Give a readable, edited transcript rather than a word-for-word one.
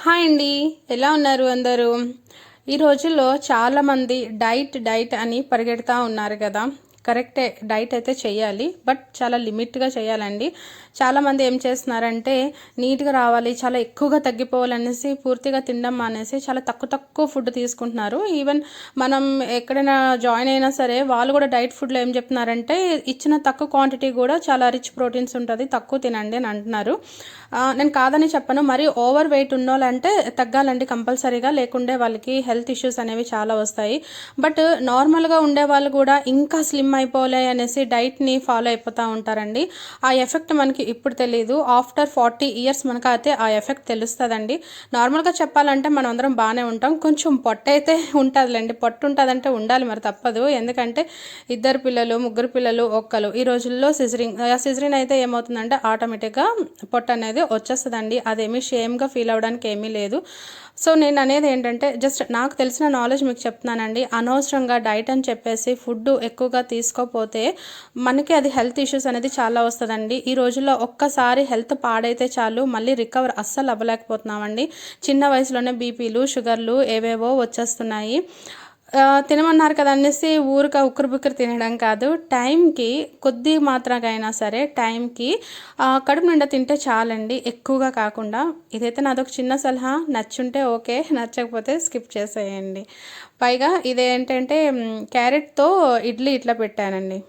Hi అండి. ఎలా ఉన్నారు అందరూ? ఈ రోజుల్లో చాలామంది డైట్ అని పరిగెడతా ఉన్నారు కదా. కరెక్టే, డైట్ అయితే చేయాలి, బట్ చాలా లిమిట్గా చేయాలండి. చాలామంది ఏం చేస్తున్నారంటే నీట్గా రావాలి, చాలా ఎక్కువగా తగ్గిపోవాలనేసి పూర్తిగా తినడం మానేసి చాలా తక్కువ తక్కువ ఫుడ్ తీసుకుంటున్నారు. ఈవెన్ మనం ఎక్కడైనా జాయిన్ అయినా సరే వాళ్ళు కూడా డైట్ ఫుడ్లో ఏం చెప్తున్నారంటే ఇచ్చిన తక్కువ క్వాంటిటీ కూడా చాలా రిచ్ ప్రోటీన్స్ ఉంటుంది, తక్కువ తినండి అని అంటున్నారు. నేను కాదని చెప్పను, మరీ ఓవర్ వెయిట్ ఉన్నోళ్ళంటే తగ్గాలండి కంపల్సరీగా, లేకుండే వాళ్ళకి హెల్త్ ఇష్యూస్ అనేవి చాలా వస్తాయి. బట్ నార్మల్గా ఉండే వాళ్ళు కూడా ఇంకా స్లిమ్ అయిపోలే అనేసి డైట్ని ఫాలో అయిపోతూ ఉంటారండి. ఆ ఎఫెక్ట్ మనకి ఇప్పుడు తెలియదు, ఆఫ్టర్ 40 ఇయర్స్ మనకు అయితే ఆ ఎఫెక్ట్ తెలుస్తుందండి. నార్మల్గా చెప్పాలంటే మనం అందరం బాగానే ఉంటాం, కొంచెం పొట్ట అయితే ఉంటుందిలేండి. పొట్టు ఉంటుందంటే ఉండాలి, మరి తప్పదు. ఎందుకంటే 2 పిల్లలు 3 పిల్లలు ఒక్కలు ఈ రోజుల్లో సిజరింగ్ అయితే ఏమవుతుందంటే ఆటోమేటిక్గా పొట్ట అనేది వచ్చేస్తుందండి. అదేమీ షేమ్గా ఫీల్ అవ్వడానికి ఏమీ లేదు. సో నేను అనేది ఏంటంటే జస్ట్ నాకు తెలిసిన నాలెడ్జ్ మీకు చెప్తున్నానండి. అనవసరంగా డైట్ అని చెప్పేసి ఫుడ్ ఎక్కువగా తీసుకోపోతే మనకి అది హెల్త్ ఇష్యూస్ అనేది చాలా వస్తుందండి. ఈ రోజుల్లో ఒక్కసారి హెల్త్ పాడైతే చాలు, మళ్ళీ రికవర్ అస్సలు అవ్వలేకపోతున్నామండి. చిన్న వయసులోనే బీపీలు షుగర్లు ఏవేవో వచ్చేస్తున్నాయి. తినమన్నారు కదా అనేసి ఊరిక ఉక్కురు బుక్కురు తినడం కాదు, టైంకి కొద్ది మాత్రకైనా సరే టైంకి కడుపు నిండా తింటే చాలండి, ఎక్కువగా కాకుండా. ఇదైతే నాదొక చిన్న సలహా, నచ్చుంటే ఓకే, నచ్చకపోతే స్కిప్ చేసేయండి. పైగా ఇదేంటంటే క్యారెట్తో ఇడ్లీ ఇట్లా పెట్టానండి.